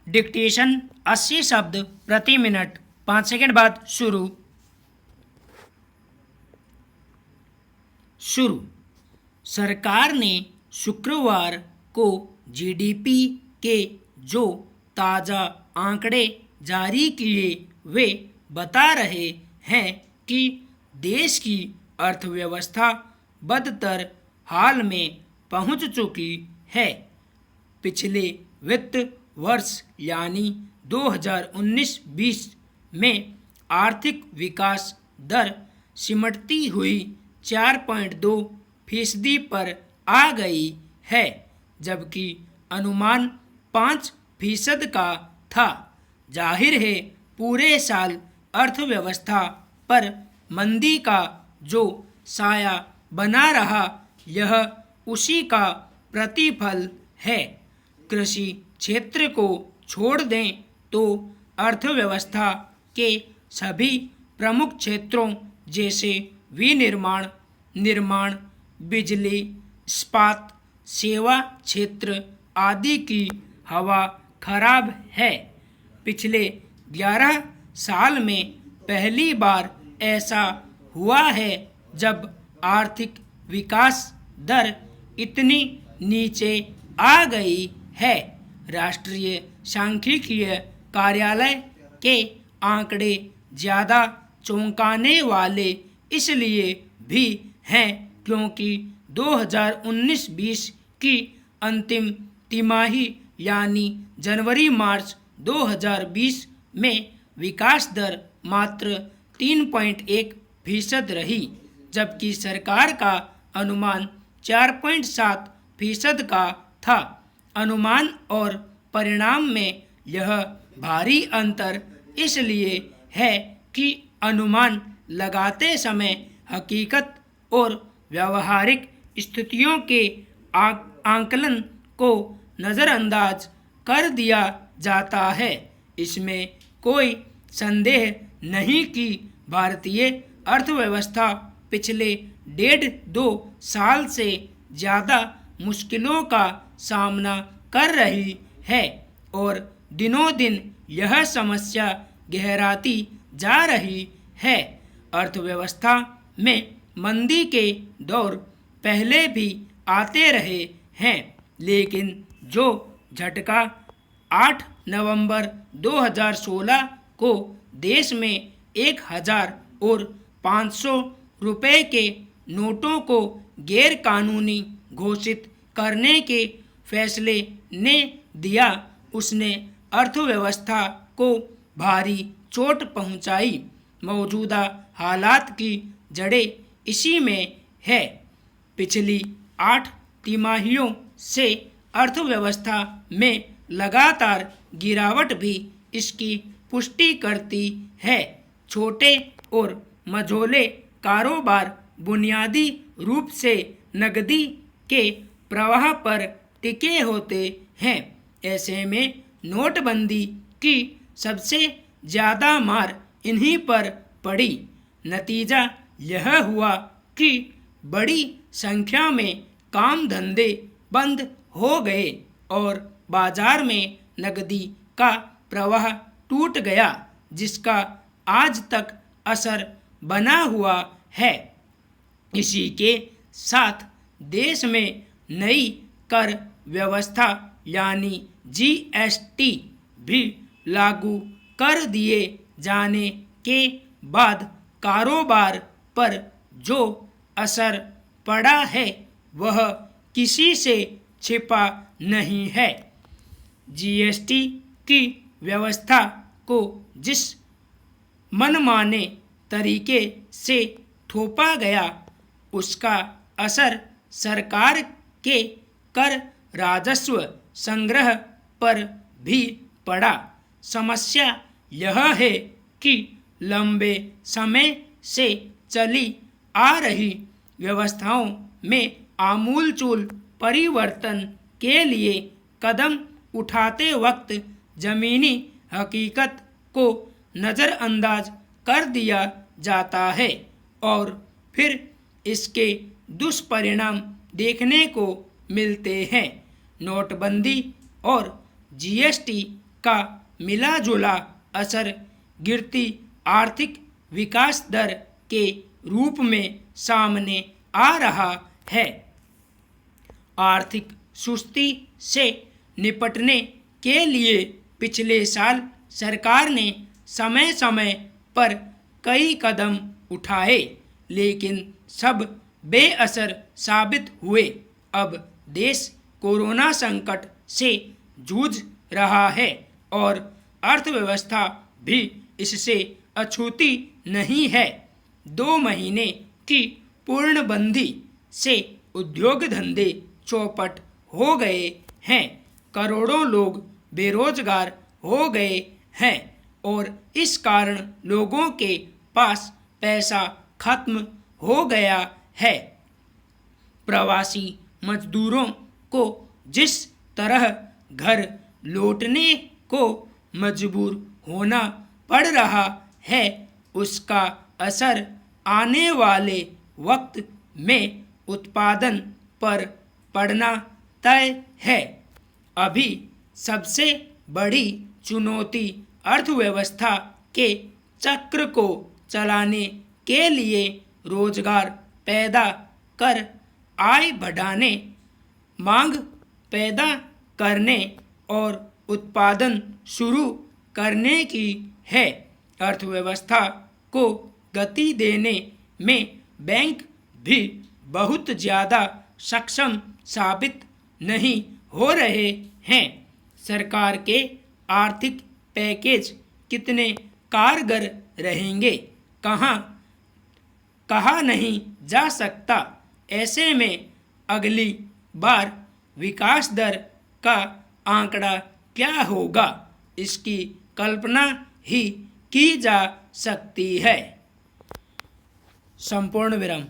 Dictation 80 शब्द प्रति minute. 5 second बाद शुरू। सरकार ने शुक्रवार को जीडीपी के जो ताज़ा आंकड़े जारी किए वे बता रहे हैं कि देश की अर्थव्यवस्था बदतर हाल में पहुंच चुकी है। पिछले वित्त वर्ष यानी 2019-20 में आर्थिक विकास दर सिमटती हुई 4.2% पर आ गई है, जबकि अनुमान 5% का था। जाहिर है पूरे साल अर्थव्यवस्था पर मंदी का जो साया बना रहा यह उसी का प्रतिफल है। कृषि क्षेत्र को छोड़ दें तो अर्थव्यवस्था के सभी प्रमुख क्षेत्रों जैसे विनिर्माण, निर्माण, बिजली, इस्पात, सेवा क्षेत्र आदि की हवा खराब है। पिछले 11 साल में पहली बार ऐसा हुआ है जब आर्थिक विकास दर इतनी नीचे आ गई है। राष्ट्रीय सांख्यिकीय कार्यालय के आंकड़े ज़्यादा चौंकाने वाले इसलिए भी हैं क्योंकि 2019-20 की अंतिम तिमाही यानी जनवरी-मार्च 2020 में विकास दर मात्र 3.1% रही, जबकि सरकार का अनुमान 4.7% का था। अनुमान और परिणाम में यह भारी अंतर इसलिए है कि अनुमान लगाते समय हकीकत और व्यावहारिक स्थितियों के आकलन को नज़रअंदाज कर दिया जाता है। इसमें कोई संदेह नहीं कि भारतीय अर्थव्यवस्था पिछले 1.5-2 साल से ज़्यादा मुश्किलों का सामना कर रही है और दिनों दिन यह समस्या गहराती जा रही है। अर्थव्यवस्था में मंदी के दौर पहले भी आते रहे हैं, लेकिन जो झटका 8 नवंबर 2016 को देश में 1000 और 500 रुपए के नोटों को गैर कानूनी घोषित करने के फैसले ने दिया, उसने अर्थव्यवस्था को भारी चोट पहुंचाई। मौजूदा हालात की जड़ें इसी में है। पिछली 8 तिमाहियों से अर्थव्यवस्था में लगातार गिरावट भी इसकी पुष्टि करती है। छोटे और मझोले कारोबार बुनियादी रूप से नकदी के प्रवाह पर टिके होते हैं। ऐसे में नोटबंदी की सबसे ज़्यादा मार इन्हीं पर पड़ी। नतीजा यह हुआ कि बड़ी संख्या में काम धंधे बंद हो गए और बाजार में नकदी का प्रवाह टूट गया, जिसका आज तक असर बना हुआ है। इसी के साथ देश में नई कर व्यवस्था यानी जीएसटी भी लागू कर दिए जाने के बाद कारोबार पर जो असर पड़ा है वह किसी से छिपा नहीं है। जीएसटी की व्यवस्था को जिस मनमाने तरीके से थोपा गया उसका असर सरकार के कर राजस्व संग्रह पर भी पड़ा। समस्या यह है कि लंबे समय से चली आ रही व्यवस्थाओं में आमूलचूल परिवर्तन के लिए कदम उठाते वक्त ज़मीनी हकीकत को नज़रअंदाज कर दिया जाता है और फिर इसके दुष्परिणाम देखने को मिलते हैं। नोटबंदी और जीएसटी का मिला जुला असर गिरती आर्थिक विकास दर के रूप में सामने आ रहा है। आर्थिक सुस्ती से निपटने के लिए पिछले साल सरकार ने समय समय पर कई कदम उठाए, लेकिन सब बेअसर साबित हुए। अब देश कोरोना संकट से जूझ रहा है और अर्थव्यवस्था भी इससे अछूती नहीं है। 2 महीने की पूर्णबंदी से उद्योग धंधे चौपट हो गए हैं, करोड़ों लोग बेरोजगार हो गए हैं और इस कारण लोगों के पास पैसा खत्म हो गया है। प्रवासी मजदूरों को जिस तरह घर लौटने को मजबूर होना पड़ रहा है, उसका असर आने वाले वक्त में उत्पादन पर पड़ना तय है। अभी सबसे बड़ी चुनौती अर्थव्यवस्था के चक्र को चलाने के लिए रोजगार पैदा कर आय बढ़ाने, मांग पैदा करने और उत्पादन शुरू करने की है। अर्थव्यवस्था को गति देने में बैंक भी बहुत ज़्यादा सक्षम साबित नहीं हो रहे हैं। सरकार के आर्थिक पैकेज कितने कारगर रहेंगे, कहा नहीं जा सकता। ऐसे में अगली बार विकास दर का आंकड़ा क्या होगा, इसकी कल्पना ही की जा सकती है। संपूर्ण विराम।